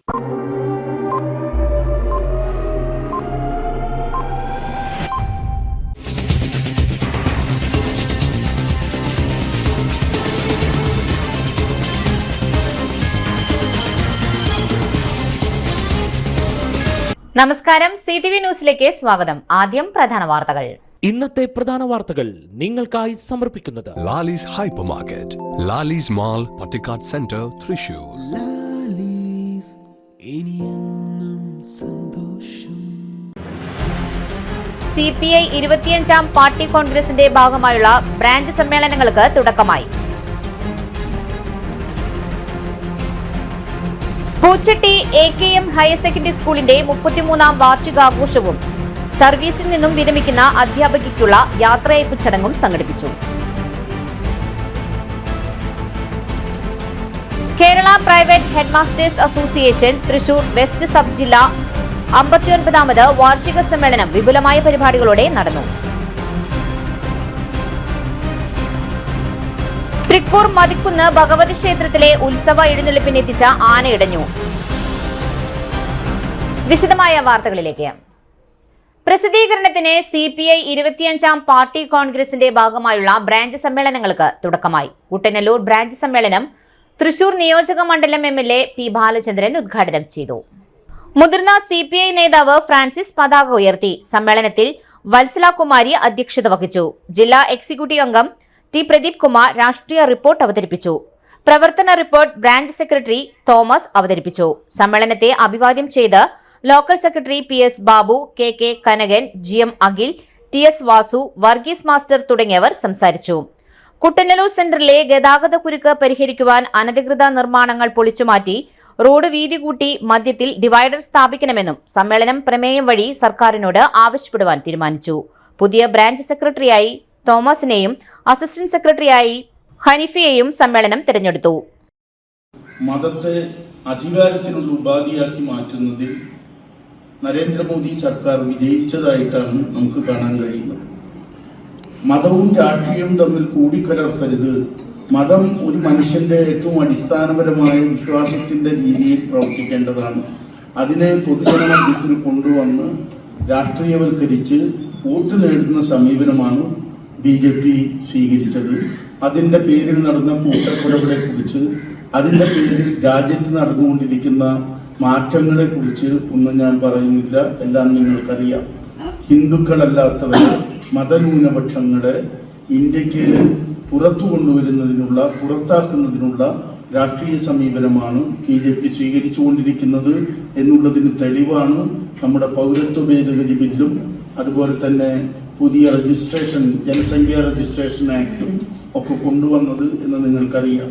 നമസ്കാരം, CTV ന്യൂസിലേക്ക് സ്വാഗതം. ആദ്യം പ്രധാന വാർത്തകൾ. ഇന്നത്തെ പ്രധാന വാർത്തകൾ നിങ്ങൾക്കായി സമർപ്പിക്കുന്നത് Lalees hyper market, Lalees mall, Pattikkad centre, Thrissur. CPI 25ാം party കോൺഗ്രസിന്റെ ഭാഗമായുള്ള ബ്രാഞ്ച് സമ്മേളനങ്ങൾക്ക് തുടക്കമായി. പൂച്ചട്ടി AKM ഹയർ സെക്കൻഡറി സ്കൂളിന്റെ 33ാം വാർഷികാഘോഷവും സർവീസിൽ നിന്നും വിരമിക്കുന്ന അധ്യാപകയ്ക്കുള്ള യാത്രയയപ്പ് ചടങ്ങും സംഘടിപ്പിച്ചു. Kerala private headmasters association Thrissur west sub ജില്ലാ 59ാമത് വാർഷിക സമ്മേളനം വിപുലമായ പരിപാടികളോടെ നടന്നു. തൃക്കൂർ മതിക്കുന്ന് ഭഗവതി ക്ഷേത്രത്തിലെ ഉത്സവ എഴുന്നള്ളിപ്പിനെത്തിച്ച ആനയിടഞ്ഞു. വിശദമായ വാർത്തകളിലേക്ക്. പ്രസിദ്ധീകരണത്തിന് CPI 25ാം പാർട്ടി കോൺഗ്രസിന്റെ ഭാഗമായുള്ള ബ്രാഞ്ച് സമ്മേളനങ്ങൾക്ക് തുടക്കമായി. കുട്ടനല്ലൂർ ബ്രാഞ്ച് സമ്മേളനം തൃശൂർ നിയോജക മണ്ഡലം MLA P. ബാലചന്ദ്രൻ ഉദ്ഘാടനം ചെയ്തു. മുതിർന്ന CPI നേതാവ് ഫ്രാൻസിസ് പതാക ഉയർത്തി. സമ്മേളനത്തിൽ വത്സല കുമാരി അധ്യക്ഷത വഹിച്ചു. ജില്ലാ എക്സിക്യൂട്ടീവ് അംഗം T. പ്രദീപ് കുമാർ രാഷ്ട്രീയ റിപ്പോർട്ട് അവതരിപ്പിച്ചു. പ്രവർത്തന റിപ്പോർട്ട് ബ്രാഞ്ച് സെക്രട്ടറി തോമസ് അവതരിപ്പിച്ചു. സമ്മേളനത്തെ അഭിവാദ്യം ചെയ്ത് local secretary PS Babu, KK Kanakan, GM Akhil, TS Vasu, Varghese master തുടങ്ങിയവർ സംസാരിച്ചു. കുട്ടനല്ലൂർ സെന്ററിലെ ഗതാഗത കുരുക്ക് പരിഹരിക്കുവാൻ അനധികൃത നിർമ്മാണങ്ങൾ പൊളിച്ചുമാറ്റി റോഡ് വീതി കൂട്ടി മധ്യത്തിൽ ഡിവൈഡർ സ്ഥാപിക്കണമെന്നും സമ്മേളനം പ്രമേയം വഴി സർക്കാരിനോട് ആവശ്യപ്പെടുവാൻ തീരുമാനിച്ചു. പുതിയ ബ്രാഞ്ച് സെക്രട്ടറിയായി തോമസിനെയും അസിസ്റ്റന്റ് സെക്രട്ടറിയായി ഹനീഫയെയും സമ്മേളനം തിരഞ്ഞെടുത്തു. മതത്തെ അധികാരത്തിനുള്ള ഉപാധിയാക്കി മാറ്റുന്നതിൽ നരേന്ദ്രമോദി സർക്കാർ വിജയിച്ചതായിട്ടാണ് നമുക്ക് കാണാൻ കഴിയുന്നത്. മതവും രാഷ്ട്രീയവും തമ്മിൽ കൂടിക്കലർത്തരുത്. മതം ഒരു മനുഷ്യന്റെ ഏറ്റവും അടിസ്ഥാനപരമായ വിശ്വാസത്തിന്റെ രീതിയിൽ പ്രവർത്തിക്കേണ്ടതാണ്. അതിനെ പൊതുജനമധ്യത്തിൽ കൊണ്ടുവന്ന് രാഷ്ട്രീയവൽക്കരിച്ച് വോട്ട് നേടുന്ന സമീപനമാണ് BJP സ്വീകരിച്ചത്. അതിൻ്റെ പേരിൽ നടന്ന കൂട്ടക്കൊലകളെക്കുറിച്ച്, അതിൻ്റെ പേരിൽ രാജ്യത്ത് നടന്നുകൊണ്ടിരിക്കുന്ന മാറ്റങ്ങളെക്കുറിച്ച് ഒന്നും ഞാൻ പറയുന്നില്ല, എല്ലാം നിങ്ങൾക്കറിയാം. ഹിന്ദുക്കളല്ലാത്തവരെ, മതന്യൂനപക്ഷങ്ങളെ ഇന്ത്യക്ക് പുറത്താക്കുന്നതിനുള്ള രാഷ്ട്രീയ സമീപനമാണ് BJP സ്വീകരിച്ചുകൊണ്ടിരിക്കുന്നത് എന്നുള്ളതിന് തെളിവാണ് നമ്മുടെ പൗരത്വ ഭേദഗതി ബില്ലും അതുപോലെ തന്നെ പുതിയ ജനസംഖ്യാ രജിസ്ട്രേഷൻ ആക്ടും ഒക്കെ കൊണ്ടുവന്നത് എന്ന് നിങ്ങൾക്കറിയാം.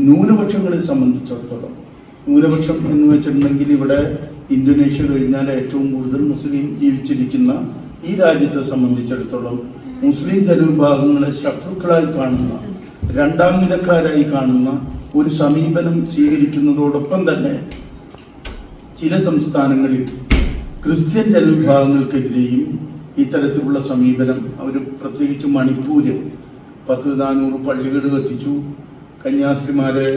ന്യൂനപക്ഷങ്ങളെ സംബന്ധിച്ചിടത്തോളം, ന്യൂനപക്ഷം എന്ന് വെച്ചിട്ടുണ്ടെങ്കിൽ ഇവിടെ ഇന്തോനേഷ്യ കഴിഞ്ഞാൽ ഏറ്റവും കൂടുതൽ മുസ്ലിം ജീവിച്ചിരിക്കുന്ന ഈ രാജ്യത്തെ സംബന്ധിച്ചിടത്തോളം മുസ്ലിം ജനവിഭാഗങ്ങളെ ശത്രുക്കളായി കാണുന്ന, രണ്ടാം നിരക്കാരായി കാണുന്ന ഒരു സമീപനം സ്വീകരിക്കുന്നതോടൊപ്പം തന്നെ ചില സംസ്ഥാനങ്ങളിൽ ക്രിസ്ത്യൻ ജനവിഭാഗങ്ങൾക്കെതിരെയും ഇത്തരത്തിലുള്ള സമീപനം അവർ, പ്രത്യേകിച്ച് മണിപ്പൂര് 10-400 പള്ളികൾ കത്തിച്ചു, കന്യാസ്ത്രീമാരെ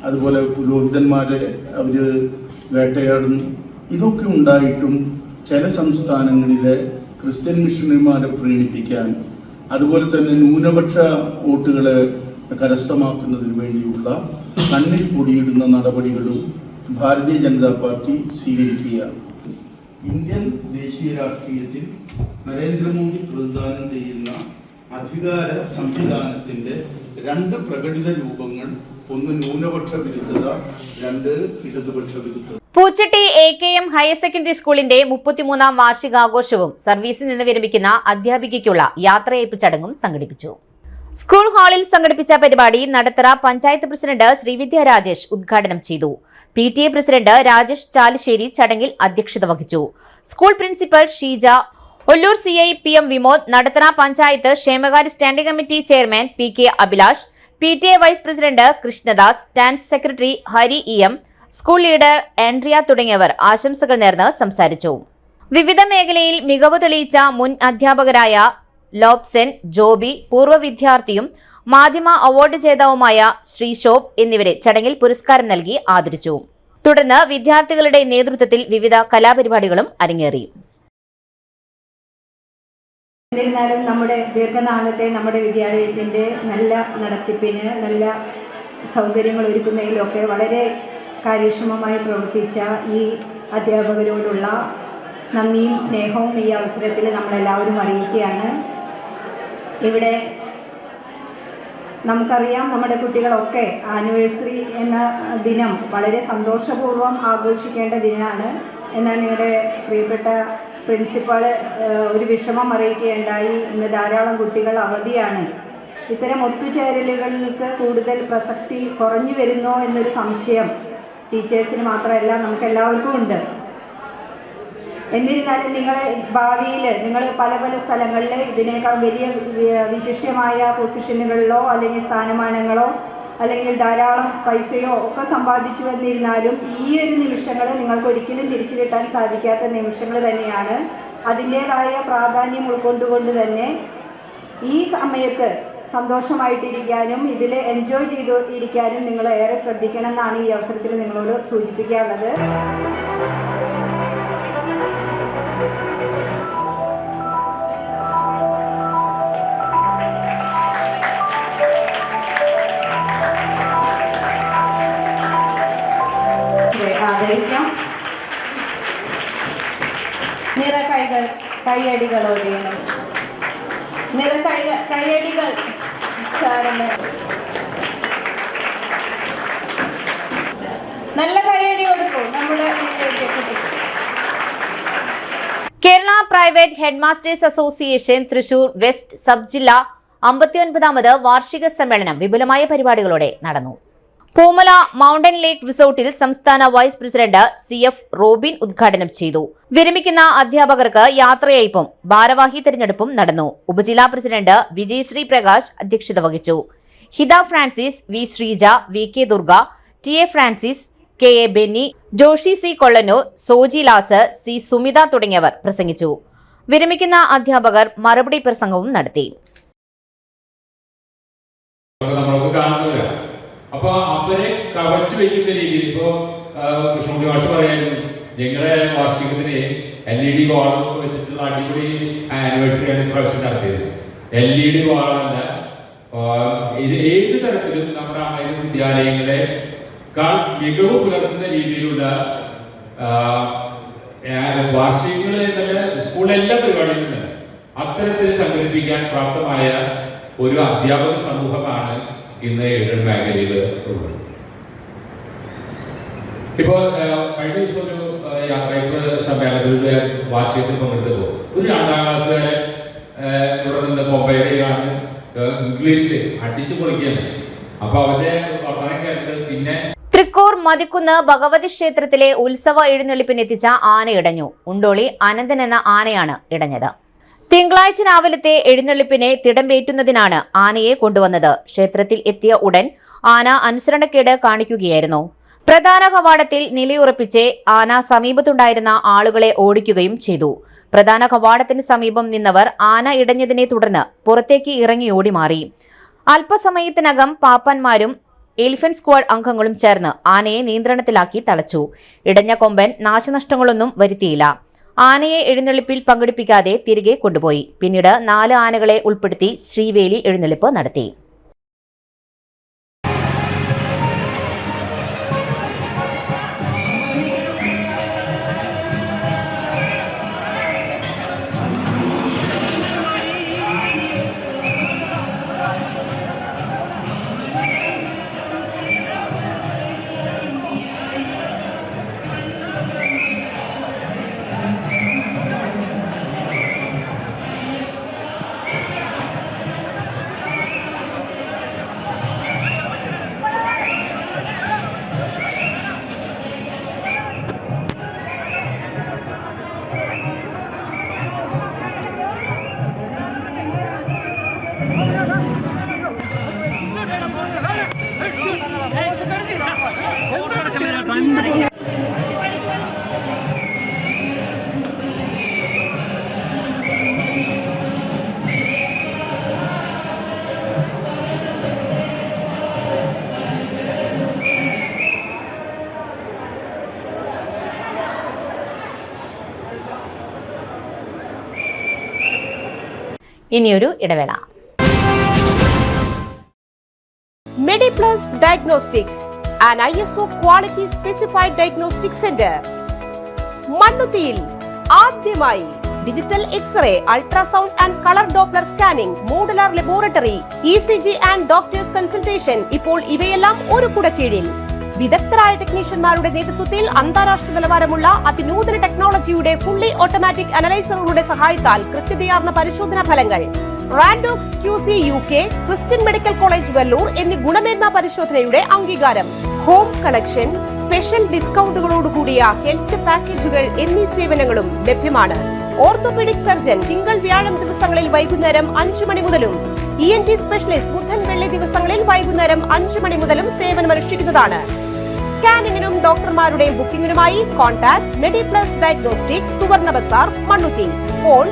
അതുപോലെ പുരോഹിതന്മാരെ അവർ വേട്ടയാടുന്നു. ഇതൊക്കെ ഉണ്ടായിട്ടും ചില സംസ്ഥാനങ്ങളിലെ ക്രിസ്ത്യൻ മിഷണറിമാരെ പ്രീണിപ്പിക്കാൻ, അതുപോലെ തന്നെ ന്യൂനപക്ഷ വോട്ടുകളെ കരസ്ഥമാക്കുന്നതിന് വേണ്ടിയുള്ള കണ്ണിൽ പൊടിയിടുന്ന നടപടികളും ഭാരതീയ ജനതാ പാർട്ടി സ്വീകരിക്കുകയാണ്. ഇന്ത്യൻ ദേശീയ രാഷ്ട്രീയത്തിൽ നരേന്ദ്രമോദി പ്രതിദാനം ചെയ്യുന്ന അധികാര സംവിധാനത്തിന്റെ രണ്ട് പ്രകടിത രൂപങ്ങൾ, ഒന്ന് ന്യൂനപക്ഷ വിരുദ്ധത, രണ്ട് ഇടതുപക്ഷ വിരുദ്ധത. പൂച്ചട്ടി AKM ഹയർ സെക്കൻഡറി സ്കൂളിന്റെ 33ാം വാർഷികാഘോഷവും സർവീസിൽ നിന്ന് വിരമിക്കുന്ന അധ്യാപികയ്ക്കുള്ള യാത്രയയപ്പ് ചടങ്ങും സംഘടിപ്പിച്ചു. സ്കൂൾ ഹാളിൽ സംഘടിപ്പിച്ച പരിപാടി നടത്തറ പഞ്ചായത്ത് പ്രസിഡന്റ് ശ്രീവിദ്യ രാജേഷ് ഉദ്ഘാടനം ചെയ്തു. PTA പ്രസിഡന്റ് രാജേഷ് ചാലിശ്ശേരി ചടങ്ങിൽ അധ്യക്ഷത വഹിച്ചു. School principal Sheeja, Ollur CI PM Vimod, Nadathara panchayat ക്ഷേമകാര്യ standing committee chairman PK Abhilash, PTA vice president Krishnadas, stand secretary Hari EM, school leader Andrea തുടങ്ങിയവർ ആശംസകൾ നേർന്ന് സംസാരിച്ചു. വിവിധ മേഖലയിൽ മികവ് തെളിയിച്ച മുൻ അധ്യാപകരായ ലോബ്സെൻ, ജോബി, പൂർവ്വ വിദ്യാർത്ഥിയും മാധ്യമ അവാർഡ് ജേതാവുമായ ശ്രീശോഭ് എന്നിവരെ ചടങ്ങിൽ പുരസ്കാരം നൽകി ആദരിച്ചു. തുടർന്ന് വിദ്യാർത്ഥികളുടെ നേതൃത്വത്തിൽ വിവിധ കലാപരിപാടികളും അരങ്ങേറി. എന്നിരുന്നാലും നമ്മുടെ ദീർഘനാളത്തെ നമ്മുടെ വിദ്യാലയത്തിൻ്റെ നല്ല നടത്തിപ്പിന്, നല്ല സൗകര്യങ്ങൾ ഒരുക്കുന്നതിലൊക്കെ വളരെ കാര്യക്ഷമമായി പ്രവർത്തിച്ച ഈ അധ്യാപകരോടുള്ള നന്ദിയും സ്നേഹവും ഈ അവസരത്തിൽ നമ്മളെല്ലാവരും അറിയിക്കുകയാണ്. ഇവിടെ നമുക്കറിയാം, നമ്മുടെ കുട്ടികളൊക്കെ ആനിവേഴ്സറി എന്ന ദിനം വളരെ സന്തോഷപൂർവ്വം ആഘോഷിക്കേണ്ട ദിനമാണ്. എന്നാൽ നിങ്ങളുടെ പ്രിയപ്പെട്ട പ്രിൻസിപ്പാൾ ഒരു വിഷമം അറിയിക്കുകയുണ്ടായി. ഇന്ന് ധാരാളം കുട്ടികൾ അവധിയാണ്. ഇത്തരം ഒത്തുചേരലുകൾക്ക് കൂടുതൽ പ്രസക്തി കുറഞ്ഞു വരുന്നോ എന്നൊരു സംശയം ടീച്ചേഴ്സിന് മാത്രമല്ല നമുക്കെല്ലാവർക്കും ഉണ്ട്. എന്നിരുന്നാലും ഭാവിയിൽ നിങ്ങൾ പല പല സ്ഥലങ്ങളിൽ ഇതിനേക്കാൾ വലിയ വിശിഷ്ടമായ പൊസിഷനുകളിലോ അല്ലെങ്കിൽ സ്ഥാനമാനങ്ങളോ അല്ലെങ്കിൽ ധാരാളം പൈസയോ ഒക്കെ സമ്പാദിച്ചു വന്നിരുന്നാലും ഈ ഒരു നിമിഷങ്ങൾ നിങ്ങൾക്ക് ഒരിക്കലും തിരിച്ചു കിട്ടാൻ സാധിക്കാത്ത നിമിഷങ്ങൾ തന്നെയാണ്. അതിൻ്റേതായ പ്രാധാന്യം ഉൾക്കൊണ്ടുകൊണ്ട് തന്നെ ഈ സമയത്ത് സന്തോഷമായിട്ടിരിക്കാനും ഇതിൽ എൻജോയ് ചെയ്തു ഇരിക്കാനും നിങ്ങൾ ഏറെ ശ്രദ്ധിക്കണം എന്നാണ് ഈ അവസരത്തിൽ നിങ്ങളോട് സൂചിപ്പിക്കാനുള്ളത്. ആദരിക്കാം. കൈയടികളോടെ കൈയടികൾ സാറിന് നല്ല കൈയടി കൊടുക്കൂ നമ്മുടെ Kerala private headmasters association Thrissur west sub ജില്ലാ 59ാമത് വാർഷിക സമ്മേളനം വിപുലമായ പരിപാടികളോടെ നടന്നു. പൂമല മൗണ്ടൻ ലേക്ക് റിസോർട്ടിൽ സംസ്ഥാന വൈസ് പ്രസിഡന്റ് CF റോബിൻ ഉദ്ഘാടനം ചെയ്തു. വിരമിക്കുന്ന അധ്യാപകർക്ക് യാത്രയയപ്പും ഭാരവാഹി തെരഞ്ഞെടുപ്പും നടന്നു. ഉപജില്ലാ പ്രസിഡന്റ് വിജയശ്രീ പ്രകാശ് അധ്യക്ഷത വഹിച്ചു. Hitha Francis, V Sreeja, VK Durga, TA Francis, KA Benny, Joshy C Kollannur, Soji ലാസ്, C സുമിത തുടങ്ങിയവർ പ്രസംഗിച്ചു. വിരമിക്കുന്ന അധ്യാപകർ മറുപടി പ്രസംഗവും നടത്തി. അപ്പൊ അവരെ കവച്ചു വെക്കുന്ന രീതിയിൽ ഇപ്പോ കൃഷ്ണകുട്ടി മാഷ് പറയായിരുന്നു, ഞങ്ങളുടെ വാർഷികത്തിന് LED വാൾ വെച്ചിട്ടുള്ള അടിപൊളി ആനിവേഴ്സറിയാണ് ഇപ്രാവശ്യം നടത്തിയത്. LED വാളല്ല, ഇത് ഏത് തരത്തിലും നമ്മുടെ അമ്മയുടെ വിദ്യാലയങ്ങളെ മികവ് പുലർത്തുന്ന രീതിയിലുള്ള വാർഷികങ്ങൾ എന്നല്ല, സ്കൂളിലെ എല്ലാ പരിപാടികളും തന്നെ അത്തരത്തിൽ സംഘടിപ്പിക്കാൻ പ്രാപ്തമായ ഒരു അധ്യാപക സമൂഹമാണ് ഇന്ന് എയ്ഡഡ് മേഖലയിൽ ഉള്ളത്. ഇപ്പോൾ കഴിഞ്ഞ ദിവസം ഒരു യാത്രയപ്പ് സമ്മേളനത്തിലൂടെ വാർഷികത്തിൽ പങ്കെടുത്തപ്പോൾ ഒരു 2ാം ക്ലാസ്സുകാരൻ ഇവിടെ നിന്ന് കൊമ്പയിലാണ് ഇംഗ്ലീഷിൽ അടിച്ചു പൊളിക്കുകയാണ്. അപ്പൊ അവന്റെ വർത്തമാനം കേട്ടിട്ട് പിന്നെ തൃക്കൂർ മതിക്കുന്ന് ഭഗവതി ക്ഷേത്രത്തിലെ ഉത്സവ എഴുന്നള്ളിപ്പിനെത്തിച്ച ആന ഇടഞ്ഞു. ഉണ്ടോളി അനന്തൻ എന്ന ആനയാണ് ഇടഞ്ഞത്. തിങ്കളാഴ്ച രാവിലത്തെ എഴുന്നള്ളിപ്പിനെ തിടമ്പേറ്റുന്നതിനാണ് ആനയെ കൊണ്ടുവന്നത്. ക്ഷേത്രത്തിൽ എത്തിയ ഉടൻ ആന അനുസരണക്കേട് കാണിക്കുകയായിരുന്നു. പ്രധാന കവാടത്തിൽ നിലയുറപ്പിച്ച് ആന സമീപത്തുണ്ടായിരുന്ന ആളുകളെ ഓടിക്കുകയും ചെയ്തു. പ്രധാന കവാടത്തിന് സമീപം നിന്നവർ ആന ഇടഞ്ഞതിനെ തുടർന്ന് പുറത്തേക്ക് ഇറങ്ങി ഓടി മാറി. അല്പസമയത്തിനകം പാപ്പാന്മാരും എലിഫന്റ് സ്ക്വാഡ് അംഗങ്ങളും ചേർന്ന് ആനയെ നിയന്ത്രണത്തിലാക്കി തളച്ചു. ഇടഞ്ഞ കൊമ്പൻ നാശനഷ്ടങ്ങളൊന്നും വരുത്തിയില്ല. ആനയെ എഴുന്നള്ളിപ്പിൽ പങ്കെടുപ്പിക്കാതെ തിരികെ കൊണ്ടുപോയി. പിന്നീട് 4 ആനകളെ ഉൾപ്പെടുത്തി ശ്രീവേലി എഴുന്നള്ളിപ്പ് നടത്തി. ഇനിയൊരു ഇടവേള. MediPlus Diagnostics, an ISO quality specified diagnostic center. മണ്ണുത്തിയിൽ ആദ്യമായി digital x-ray, ultrasound and colour Doppler scanning, modular laboratory, ECG and doctors consultation. ഇപ്പോൾ ഇവയെല്ലാം ഒരു കുടക്കീഴിൽ. വിദഗ്ധരായ ടെക്നീഷ്യന്മാരുടെ നേതൃത്വത്തിൽ അന്താരാഷ്ട്ര നിലവാരമുള്ള അതിനൂതന ടെക്നോളജിയുടെ ഫുള്ളി ഓട്ടോമാറ്റിക് അനലൈസറുകളുടെ സഹായത്താൽ കൃത്യതയാർന്ന പരിശോധനാ ഫലങ്ങൾ. റാൻഡോക്സ് QC UK, Christian medical college Vellore എന്നീ ഗുണമേന്മ പരിശോധനയുടെ അംഗീകാരം. ഹോം കണക്ഷൻ, സ്പെഷ്യൽ ഡിസ്കൗണ്ടുകളോടുകൂടിയ ഹെൽത്ത് പാക്കേജുകൾ എന്നീ സേവനങ്ങളും ലഭ്യമാണ്. ഓർത്തോപീഡിക് സർജൻ തിങ്കൾ വ്യാഴം ദിവസങ്ങളിൽ വൈകുന്നേരം 5 മണി മുതലും ENT സ്പെഷ്യലിസ്റ്റ് ബുധൻ വെള്ളി ദിവസങ്ങളിൽ വൈകുന്നേരം 5 മണി മുതലും സേവനമനുഷ്ഠിക്കുന്നതാണ്. സ്കാനിങ്ങിനും ഡോക്ടർമാരുടെയും ബുക്കിംഗിനുമായി കോൺടാക്ട് MediPlus Diagnostics, സുവർണ ബസാർ, മണ്ണുത്തി. Phone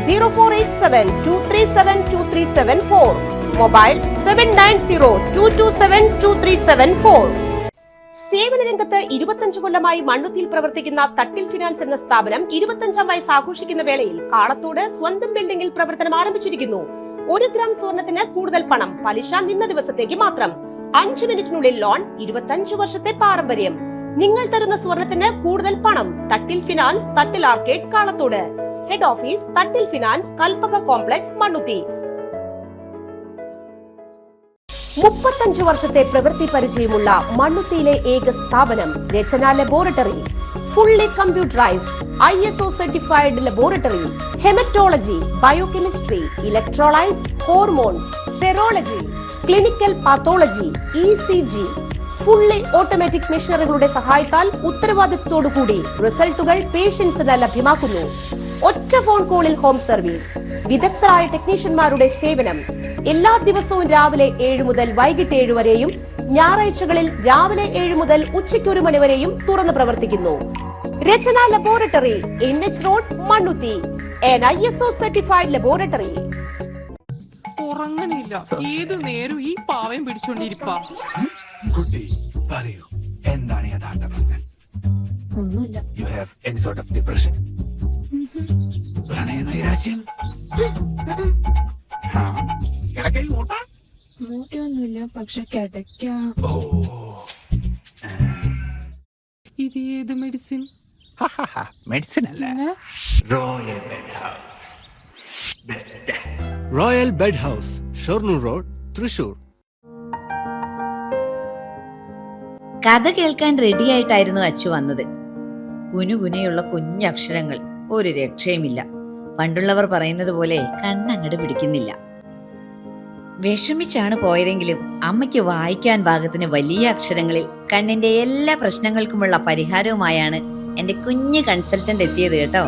0487237237 mobile 7902272374. സേവന രംഗത്ത് 25 കൊല്ലമായി മണ്ണുത്തിയിൽ പ്രവർത്തിക്കുന്ന തട്ടിൽ ഫിനാൻസ് എന്ന സ്ഥാപനം 25ാം വയസ്സ് ആഘോഷിക്കുന്ന വേളയിൽ കാളത്തോട് സ്വന്തം ബിൽഡിംഗിൽ പ്രവർത്തനം ആരംഭിച്ചിരിക്കുന്നു. 1 ഗ്രാം സ്വർണത്തിന് കൂടുതൽ പണം, പലിശ നിന്ന ദിവസത്തേക്ക് മാത്രം. 5 മിനിറ്റിനുള്ളിൽ ലോൺ, 25 വർഷത്തെ പാരമ്പര്യം. നിങ്ങൾ തരുന്ന സ്വർണത്തിന് കൂടുതൽ പണം. Thattil finance, Thattil arcade, Kalathode. Head office Thattil finance, Kalpaka complex, Mannuthy. 35 വർഷത്തെ പ്രവൃത്തി പരിചയമുള്ള മണ്ണുത്തിയിലെ ഏക സ്ഥാപനം Rachana laboratory. Fully computerised ISO certified laboratory. Haematology, biochemistry, electrolytes, hormones, serology, clinical pathology, ECG. Fully automatic മെഷീനറികളുടെ സഹായത്താൽ ഉത്തരവാദിത്വത്തോടുകൂടി റിസൾട്ടുകൾ പേഷ്യൻസിന് ലഭ്യമാക്കുന്നു. ഒറ്റ ഫോൺ കോളിൽ ഹോം സർവീസ്. വിദഗ്ധരായ ടെക്നീഷ്യന്മാരുടെ സേവനം. എല്ലാ ദിവസവും രാവിലെ 7 മുതൽ വൈകിട്ട് 7 വരെയും ഞായറാഴ്ചകളിൽ രാവിലെ 7 മുതൽ ഉച്ചയ്ക്ക് 1 മണി വരെയും തുറന്നു പ്രവർത്തിക്കുന്നു. Rachana laboratory, NH road, Mannuthy. an ISO certified laboratory. ഉറങ്ങണില്ല, ഏതു നേരം ഈ പാവം പിടിച്ചോണ്ടിരിപ്പാ. കുട്ടി പറയൂ, എന്താണ് യഥാർത്ഥ പ്രശ്നം? ഒന്നുമില്ല. You have any sort of depression, പ്രണയ നൈരാശ്യം? മൂട്ടയൊന്നുമില്ല, പക്ഷെ കിടക്കാം. ഇത് ഏത് മെഡിസിൻ? മെഡിസിൻ അല്ല, royal bed house. Best royal bed house, Shoranur road, Thrissur. കഥ കേൾക്കാൻ റെഡിയായിട്ടായിരുന്നു അച്ചു വന്നത്. കുനുകുനയുള്ള കുഞ്ഞക്ഷരങ്ങൾ, ഒരു രക്ഷയുമില്ല. പണ്ടുള്ളവർ പറയുന്നത് പോലെ കണ്ണങ്ങട് പിടിക്കുന്നില്ല. വിഷമിച്ചാണ് പോയതെങ്കിലും അമ്മയ്ക്ക് വായിക്കാൻ പാകത്തിന് വലിയ അക്ഷരങ്ങളിൽ കണ്ണിന്റെ എല്ലാ പ്രശ്നങ്ങൾക്കുമുള്ള പരിഹാരവുമായാണ് എന്റെ കുഞ്ഞ് കൺസൾട്ടന്റ് എത്തിയത് കേട്ടോ.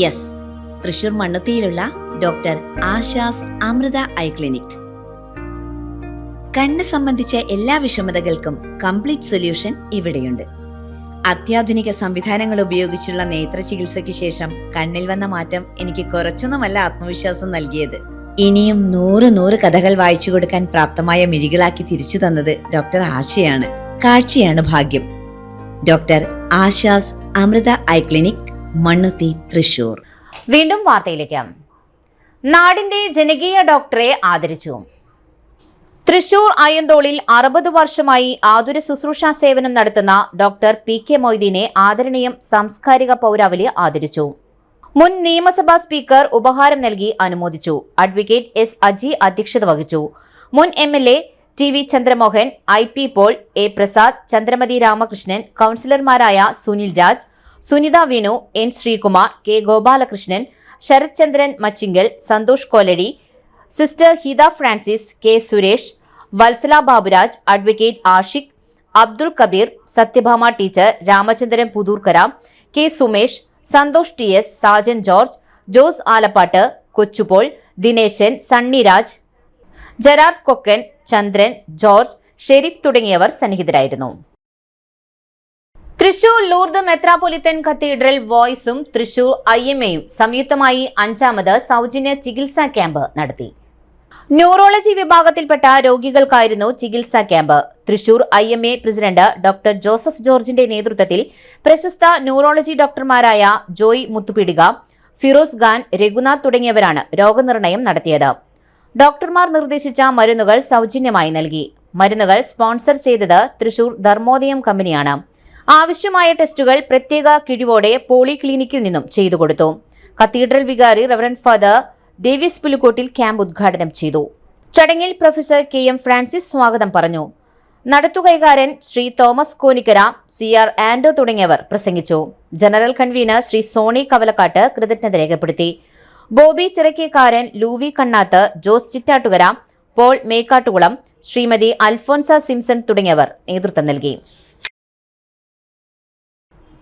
യെസ്, തൃശൂർ മണ്ണുത്തിയിലുള്ള doctor Asha's Amrita eye clinic. കണ്ണ് സംബന്ധിച്ച എല്ലാ വിഷമതകൾക്കും കംപ്ലീറ്റ് സൊല്യൂഷൻ ഇവിടെയുണ്ട്. അത്യാധുനിക സംവിധാനങ്ങൾ ഉപയോഗിച്ചുള്ള നേത്ര ചികിത്സയ്ക്ക് ശേഷം കണ്ണിൽ വന്ന മാറ്റം എനിക്ക് കുറച്ചൊന്നുമല്ല ആത്മവിശ്വാസം നൽകിയത്. ഇനിയും 100 കഥകൾ വായിച്ചു കൊടുക്കാൻ പ്രാപ്തമായ മിഴികളാക്കി തിരിച്ചു തന്നത് ഡോക്ടർ ആശയാണ്. കാഴ്ചയാണ് ഭാഗ്യം. Doctor Asha's Amrita eye clinic, Mannuthy, Thrissur. വീണ്ടും വാർത്തയിലേക്ക്. നാടിന്റെ ജനകീയ ഡോക്ടറെ ആദരിച്ചു. തൃശൂർ അയ്യന്തോളിൽ 60 വർഷമായി ആതുര ശുശ്രൂഷാ സേവനം നടത്തുന്ന ഡോക്ടർ PK മൊയ്തീനെ ആദരണീയം സാംസ്കാരിക പൗരാവലി ആദരിച്ചു. മുൻ നിയമസഭാ സ്പീക്കർ ഉപഹാരം നൽകി അനുമോദിച്ചു. അഡ്വക്കേറ്റ് S അജി അധ്യക്ഷത വഹിച്ചു. മുൻ MLA TV Chandramohan, IP Paul, A Prasad, Chandramathi Ramakrishnan, കൌൺസിലർമാരായ Sunil Raj, Sunitha Vinu, N Sreekumar, K Gopalakrishnan, Sarath Chandran Machingal, Santhosh Koladi, sister Hitha Francis, K Suresh, Vatsala Baburaj, advocate Ashiq, Abdul Kabeer, Sathyabhama teacher, Ramachandran Puthurkkara, K Sumesh, Santhosh TS, Sajan George, Jose Alappatt, Kochupaul, Dineshan, Sunnyraj, Gerard Kokkan, Chandran, George, Sherif തുടങ്ങിയവർ സന്നിഹിതരായിരുന്നു. തൃശൂർ ലൂർദ് മെത്രാപ്പൊലിത്തൻ കത്തീഡ്രൽ വോയ്സും തൃശൂർ IMAയും സംയുക്തമായി 5ാമത് സൗജന്യ ചികിത്സാ ക്യാമ്പ് നടത്തി. ന്യൂറോളജി വിഭാഗത്തിൽപ്പെട്ട രോഗികൾക്കായിരുന്നു ചികിത്സാ camp. Thrissur IMA president doctor Joseph ജോർജിന്റെ നേതൃത്വത്തിൽ പ്രശസ്ത ന്യൂറോളജി ഡോക്ടർമാരായ ജോയ് മുത്തുപിടിക, ഫിറോസ് ഖാൻ, രഘുനാഥ് തുടങ്ങിയവരാണ് രോഗനിർണയം നടത്തിയത്. ഡോക്ടർമാർ നിർദ്ദേശിച്ച മരുന്നുകൾ സൗജന്യമായി നൽകി. മരുന്നുകൾ സ്പോൺസർ ചെയ്തത് തൃശൂർ ധർമ്മോദയം കമ്പനിയാണ്. ആവശ്യമായ ടെസ്റ്റുകൾ പ്രത്യേക കിഴിവോടെ പോളി ക്ലിനിക്കിൽ നിന്നും ചെയ്തു കൊടുത്തു. കത്തീഡ്രൽ വികാരി reverend father Davis Pulukkottil camp ഉദ്ഘാടനം ചെയ്തു. ചടങ്ങിൽ പ്രൊഫസർ KM ഫ്രാൻസിസ് സ്വാഗതം പറഞ്ഞു. നടത്തുകൈകാരൻ ശ്രീ തോമസ് കോനിക്കര, CR ആൻഡോ തുടങ്ങിയവർ പ്രസംഗിച്ചു. General convener Shri Sony Kavalakkatt കൃതജ്ഞത രേഖപ്പെടുത്തി. ബോബി ചിറക്കേക്കാരൻ, ലൂവി Kannath, Jose Chittattukara, Paul Mekkattukulam, Shrimathi Alphonsa Simpson തുടങ്ങിയവർ നേതൃത്വം നൽകി.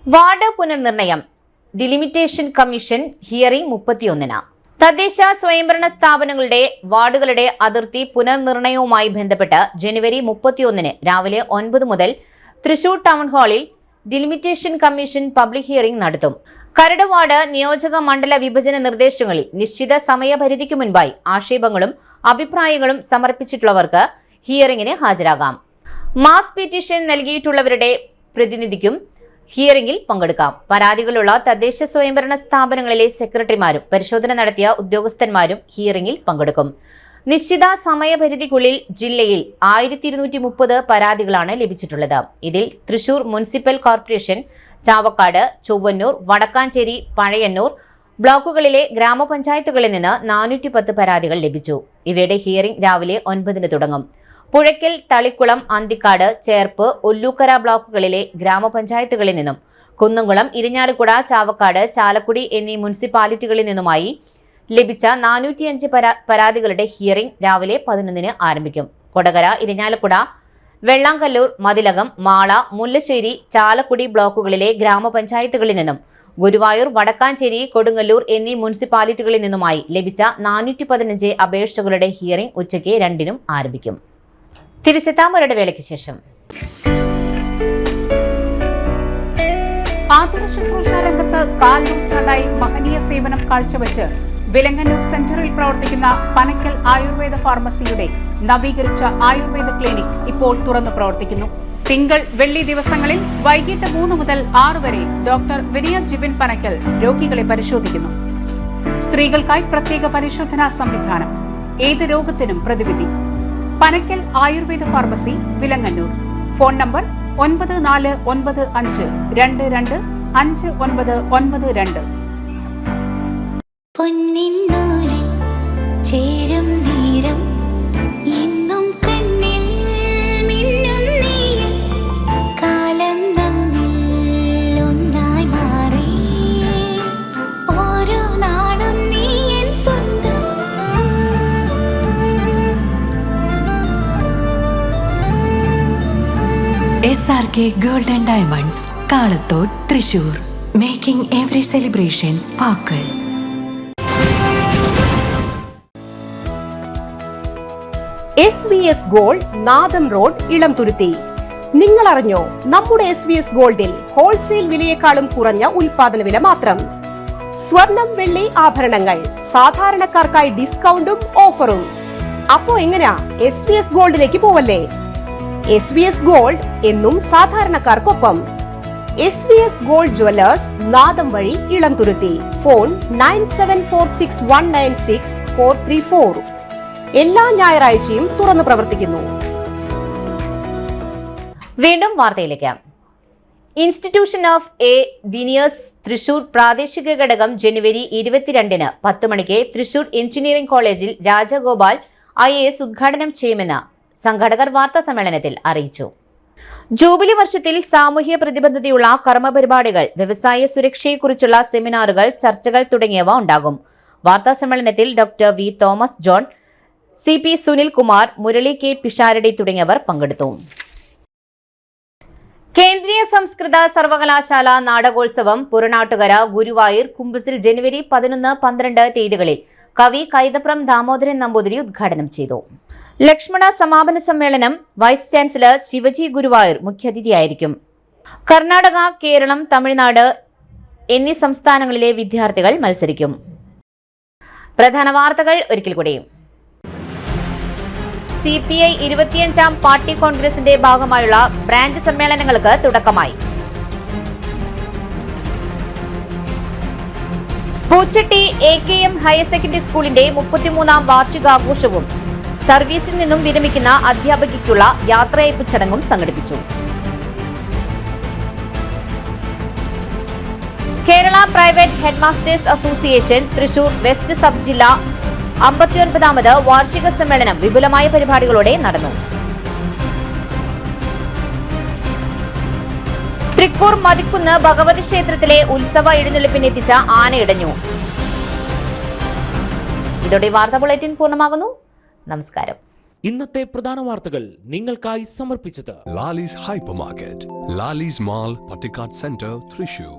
വാർഡ് പുനർനിർണയം ഡിലിമിറ്റേഷൻ കമ്മീഷൻ ഹിയറിംഗ് 31-ന്. തദ്ദേശ സ്വയംഭരണ സ്ഥാപനങ്ങളുടെ വാർഡുകളുടെ അതിർത്തി പുനർനിർണയവുമായി ബന്ധപ്പെട്ട് ജനുവരി 31-ന് രാവിലെ 9 മുതൽ തൃശൂർ ടൗൺ ഹാളിൽ ഡിലിമിറ്റേഷൻ കമ്മീഷൻ പബ്ലിക് ഹിയറിംഗ് നടത്തും. കരട് വാർഡ് നിയോജക മണ്ഡല വിഭജന നിർദ്ദേശങ്ങളിൽ നിശ്ചിത സമയപരിധിക്ക് മുൻപായി ആക്ഷേപങ്ങളും അഭിപ്രായങ്ങളും സമർപ്പിച്ചിട്ടുള്ളവർക്ക് ഹിയറിംഗിന് ഹാജരാകാം. മാസ് പെറ്റീഷൻ നൽകിയിട്ടുള്ളവരുടെ പ്രതിനിധിക്കും ഹിയറിംഗിൽ പങ്കെടുക്കാം. പരാതികളുള്ള തദ്ദേശ സ്വയംഭരണ സ്ഥാപനങ്ങളിലെ സെക്രട്ടറിമാരും പരിശോധന നടത്തിയ ഉദ്യോഗസ്ഥന്മാരും ഹിയറിംഗിൽ പങ്കെടുക്കും. നിശ്ചിത സമയപരിധിക്കുള്ളിൽ ജില്ലയിൽ 1230 പരാതികളാണ് ലഭിച്ചിട്ടുള്ളത്. ഇതിൽ തൃശൂർ മുനിസിപ്പൽ കോർപ്പറേഷൻ, ചാവക്കാട്, ചൊവ്വന്നൂർ, വടക്കാഞ്ചേരി, പഴയന്നൂർ ബ്ലോക്കുകളിലെ ഗ്രാമപഞ്ചായത്തുകളിൽ നിന്ന് 410 പരാതികൾ ലഭിച്ചു. ഇവയുടെ ഹിയറിംഗ് രാവിലെ 9-ന് തുടങ്ങും. പുഴയ്ക്കൽ, തളിക്കുളം, അന്തിക്കാട്, ചേർപ്പ്, ഒല്ലൂക്കര ബ്ലോക്കുകളിലെ ഗ്രാമപഞ്ചായത്തുകളിൽ നിന്നും കുന്നംകുളം, ഇരിഞ്ഞാലക്കുട, ചാവക്കാട്, ചാലക്കുടി എന്നീ മുനിസിപ്പാലിറ്റികളിൽ നിന്നുമായി ലഭിച്ച 405 പരാതികളുടെ ഹിയറിംഗ് രാവിലെ 11-ന് ആരംഭിക്കും. കൊടകര, ഇരിഞ്ഞാലക്കുട, വെള്ളാങ്കല്ലൂർ, മതിലകം, മാള, മുല്ലശ്ശേരി, ചാലക്കുടി ബ്ലോക്കുകളിലെ ഗ്രാമപഞ്ചായത്തുകളിൽ നിന്നും ഗുരുവായൂർ, വടക്കാഞ്ചേരി, കൊടുങ്ങല്ലൂർ എന്നീ മുനിസിപ്പാലിറ്റികളിൽ നിന്നുമായി ലഭിച്ച 415 അപേക്ഷകളുടെ ഹിയറിംഗ് ഉച്ചയ്ക്ക് 2-നും ആരംഭിക്കും. തിരിച്ചെത്താം ഒരിടവേളയ്ക്ക് വേളയ്ക്ക് ശേഷം. ആതുര ശുശ്രൂഷ രംഗത്ത് 4 നൂറ്റാണ്ടായി മഹനീയ സേവനം കാഴ്ചവെച്ച് വിലങ്ങന്നൂർ സെന്ററിൽ പ്രവർത്തിക്കുന്ന പനക്കൽ ആയുർവേദ ഫാർമസിയുടെ നവീകരിച്ച ആയുർവേദ ക്ലിനിക് ഇപ്പോൾ തുറന്നു പ്രവർത്തിക്കുന്നു. തിങ്കൾ, വെള്ളി ദിവസങ്ങളിൽ വൈകിട്ട് 3 മുതൽ 6 വരെ ഡോക്ടർ വിനയ ജിബിൻ പനക്കൽ രോഗികളെ പരിശോധിക്കുന്നു. സ്ത്രീകൾക്കായി പ്രത്യേക പരിശോധനാ സംവിധാനം, ഏത് രോഗത്തിനും പ്രതിവിധി. Panakkal Ayurveda pharmacy, Vilangannur. Phone number 9495225992. പൊന്നിന്നൂലിൽ ചേരും നീരം ഇന്നും കണ്ണിൽ മിന്നും നീയും കാലം നമ്മിൽ ഒന്നായി മാറി ഓരോ നാടും നീ എൻ സ്വന്തം. SRK Gold and Diamonds, Kalathode, Thrissur. Making every celebration sparkle. SVS gold, നാദം റോഡ്, ഇളംതുരുത്തി. നിങ്ങൾ അറിഞ്ഞോ, നമ്മുടെ SVS ഗോൾഡിൽ ഹോൾസെയിൽ വിലയേക്കാളും കുറഞ്ഞ ഉൽപാദന വില മാത്രം. സ്വർണം, വെള്ളി ആഭരണങ്ങൾ സാധാരണക്കാർക്കായി ഡിസ്കൗണ്ടും ഓഫറും. അപ്പോ എങ്ങനെയാ SVS ഗോൾഡിലേക്ക് പോവല്ലേ? SVS ഗോൾഡ് എന്നും സാധാരണക്കാർക്കൊപ്പം. SVS ഗോൾഡ് ജ്വല്ലേഴ്സ്, നാദം വഴി, ഇളംതുരുത്തി. ഫോൺ 9746196434. എല്ലാ ഞായറാഴ്ചയും തുറന്നു പ്രവർത്തിക്കുന്നു. വീണ്ടും വാർത്തയിലേക്ക്. ഇൻസ്റ്റിറ്റ്യൂഷൻ ഓഫ് ബിനിയേഴ്സ് തൃശൂർ പ്രാദേശിക ഘടകം ജനുവരി 22-ന് 10 മണിക്ക് തൃശൂർ എഞ്ചിനീയറിംഗ് കോളേജിൽ രാജഗോപാൽ IAS ഉദ്ഘാടനം ചെയ്യുമെന്ന് സംഘാടകർ വാർത്താ സമ്മേളനത്തിൽ അറിയിച്ചു. ജൂബിലി വർഷത്തിൽ സാമൂഹ്യ പ്രതിബദ്ധതയുള്ള കർമ്മപരിപാടികൾ, വ്യവസായ സുരക്ഷയെക്കുറിച്ചുള്ള സെമിനാറുകൾ, ചർച്ചകൾ തുടങ്ങിയവ ഉണ്ടാകും. വാർത്താ സമ്മേളനത്തിൽ doctor V. Thomas John, CP Sunilkumar, Murali K. Pisharody തുടങ്ങിയവർ പങ്കെടുത്തു. കേന്ദ്രീയ സംസ്കൃത സർവകലാശാല നാടകോത്സവം പുറനാട്ടുകര, ഗുരുവായൂർ, കുമ്പസിൽ ജനുവരി 11-12 തീയതികളിൽ കവി കൈതപ്രം ദാമോദരൻ നമ്പൂതിരി ഉദ്ഘാടനം ചെയ്തു. ലക്ഷ്മണ സമാപന സമ്മേളനം വൈസ് ചാൻസലർ ശിവജി ഗുരുവായൂർ മുഖ്യാതിഥിയായിരിക്കും. കർണാടക, കേരളം, തമിഴ്നാട് എന്നീ സംസ്ഥാനങ്ങളിലെ വിദ്യാർത്ഥികൾ മത്സരിക്കും. പ്രധാന വാർത്തകൾ ഒരിക്കൽ കൂടി. CPI 25ാം പാർട്ടി കോൺഗ്രസിന്റെ ഭാഗമായുള്ള ബ്രാഞ്ച് സമ്മേളനങ്ങൾക്ക് തുടക്കമായി. പൂച്ചട്ടി AKM ഹയർ സെക്കൻഡറി സ്കൂളിന്റെ 33ാം വാർഷികാഘോഷവും സർവീസിൽ നിന്നും വിരമിക്കുന്ന അധ്യാപകയ്ക്കുള്ള യാത്രയയപ്പ് ചടങ്ങും സംഘടിപ്പിച്ചു. Kerala private headmasters association Thrissur west sub ജില്ല 59ാമത് വാർഷിക സമ്മേളനം വിപുലമായ പരിപാടികളോടെ നടന്നു. തൃക്കൂർ മതിക്കുന്ന് ഭഗവതി ക്ഷേത്രത്തിലെ ഉത്സവ എഴുന്നള്ളിപ്പിനെത്തിച്ച ആനയിടഞ്ഞു. ഇതോടെ വാർത്താ ബുള്ളറ്റിൻ പൂർണ്ണമാകുന്നു. നമസ്കാരം. ഇന്നത്തെ പ്രധാന വാർത്തകൾ നിങ്ങൾക്കായി സമർപ്പിച്ചത് Lali's Hypermarket, Lali's Mall, Patikat Center, Thrissur.